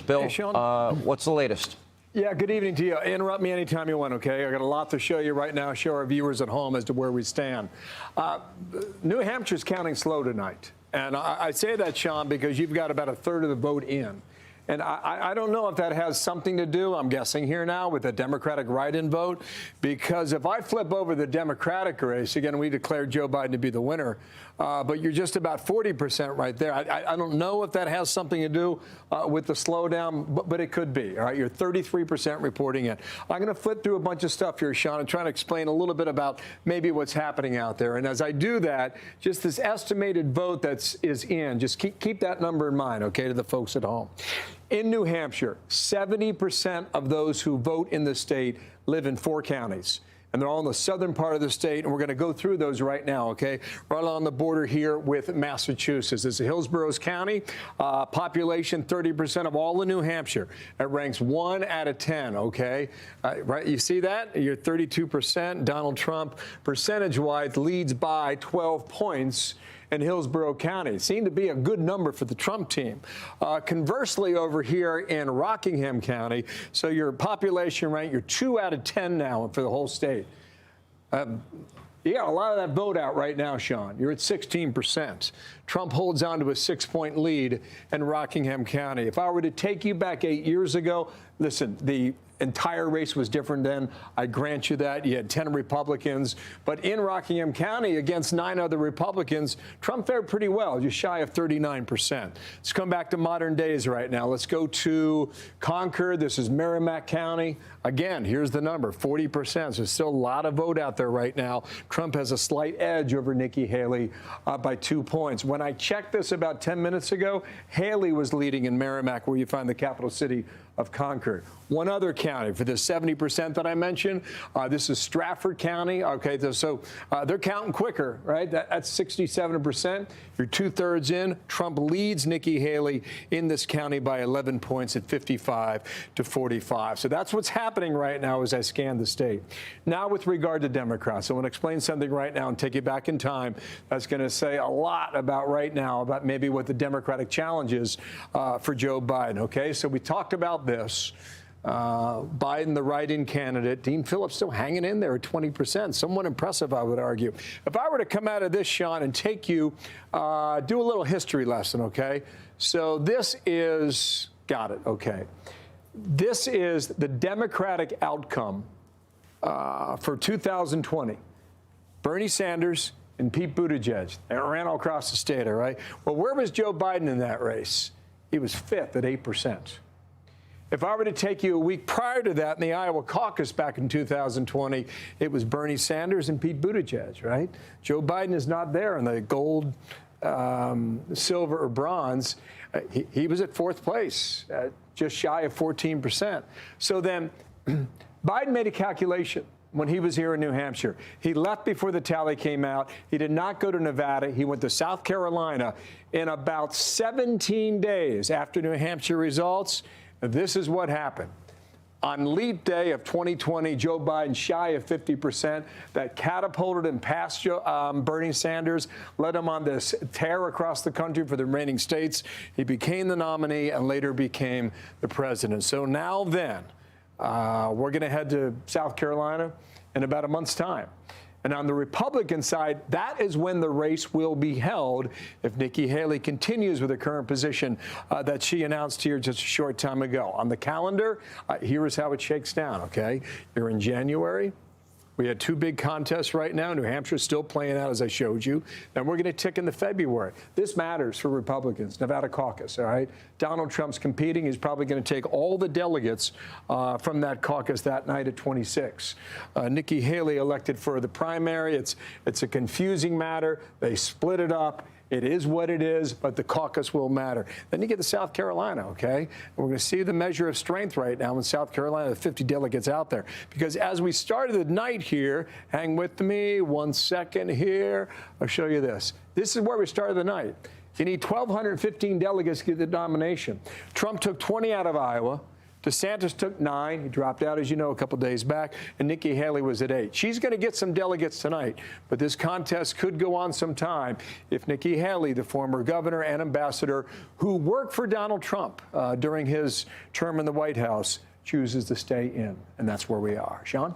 Bill, hey, Sean. what's the latest? Yeah, good evening to you. Interrupt me anytime you want, okay? I got a lot to show you right now, show our viewers at home as to where we stand. New Hampshire's counting slow tonight. And I say that, Sean, because you've got about a third of the vote in. And I don't know if that has something to do, I'm guessing here now, with the Democratic write-in vote, because if I flip over the Democratic race, again, we declared Joe Biden to be the winner, but you're just about 40% right there. I don't know if that has something to do with the slowdown, but it could be. All right, you're 33% reporting it. I'm going to flip through a bunch of stuff here, Sean, and try to explain a little bit about maybe what's happening out there. And as I do that, just this estimated vote is in, just keep that number in mind, okay, to the folks at home. In New Hampshire, 70% of those who vote in the state live in 4 counties. And they're all in the southern part of the state, and we're going to go through those right now, okay? Right along the border here with Massachusetts. This is Hillsborough County, population 30% of all of New Hampshire. It ranks 1 out of 10, okay? Right, you see that? You're 32%. Donald Trump, percentage-wise, leads by 12 points in Hillsborough County. It seemed to be a good number for the Trump team. Conversely, over here in Rockingham County, so your population rank, you're 2 out of 10 now for the whole state. You got a lot of that vote out right now, Sean. You're at 16%. Trump holds on to a 6-point lead in Rockingham County. If I were to take you back 8 years ago, listen, the entire race was different then. I grant you that. You had 10 Republicans. But in Rockingham County, against 9 other Republicans, Trump fared pretty well, just shy of 39%. Let's come back to modern days right now. Let's go to Concord. This is Merrimack County. Again, here's the number, 40%. So still a lot of vote out there right now. Trump has a slight edge over Nikki Haley by 2 points. When I checked this about 10 minutes ago, Haley was leading in Merrimack, where you find the capital city of Concord. One other county for the 70% that I mentioned, this is Stratford County. Okay, so they're counting quicker, right? That's 67%. You're 2/3 in. Trump leads Nikki Haley in this county by 11 points at 55 to 45. So that's what's happening right now as I scan the state. Now, with regard to Democrats, I want to explain something right now and take you back in time. That's going to say a lot about right now, about maybe what the Democratic challenge is for Joe Biden. Okay, so we talked about this. Biden, the write-in candidate. Dean Phillips still hanging in there at 20%. Somewhat impressive, I would argue. If I were to come out of this, Sean, and take you, do a little history lesson, okay? So this is, got it, okay. This is the Democratic outcome for 2020. Bernie Sanders and Pete Buttigieg. They ran all across the state, all right? Well, where was Joe Biden in that race? He was 5th at 8%. If I were to take you a week prior to that in the Iowa caucus back in 2020, it was Bernie Sanders and Pete Buttigieg, right? Joe Biden is not there in the gold, silver, or bronze. He was at 4th place, just shy of 14%. So then Biden made a calculation when he was here in New Hampshire. He left before the tally came out. He did not go to Nevada. He went to South Carolina. In about 17 days after New Hampshire results, this is what happened. On leap day of 2020, Joe Biden shy of 50%. That catapulted him past Bernie Sanders, led him on this tear across the country for the remaining states. He became the nominee and later became the president. So now then, we're going to head to South Carolina in about a month's time. And on the Republican side, that is when the race will be held if Nikki Haley continues with the current position that she announced here just a short time ago. On the calendar, here is how it shakes down, okay? You're in January. We had 2 big contests right now. New Hampshire's still playing out, as I showed you. And we're going to tick into February. This matters for Republicans, Nevada caucus, all right? Donald Trump's competing. He's probably going to take all the delegates from that caucus that night at 26. Nikki Haley elected for the primary. It's a confusing matter. They split it up. It is what it is, but the caucus will matter. Then you get to South Carolina, okay? And we're going to see the measure of strength right now in South Carolina, the 50 delegates out there. Because as we started the night here, hang with me 1 second here. I'll show you this. This is where we started the night. You need 1,215 delegates to get the nomination. Trump took 20 out of Iowa. DeSantis took 9. He dropped out, as you know, a couple days back. And Nikki Haley was at 8. She's going to get some delegates tonight. But this contest could go on some time if Nikki Haley, the former governor and ambassador who worked for Donald Trump during his term in the White House, chooses to stay in. And that's where we are. Sean?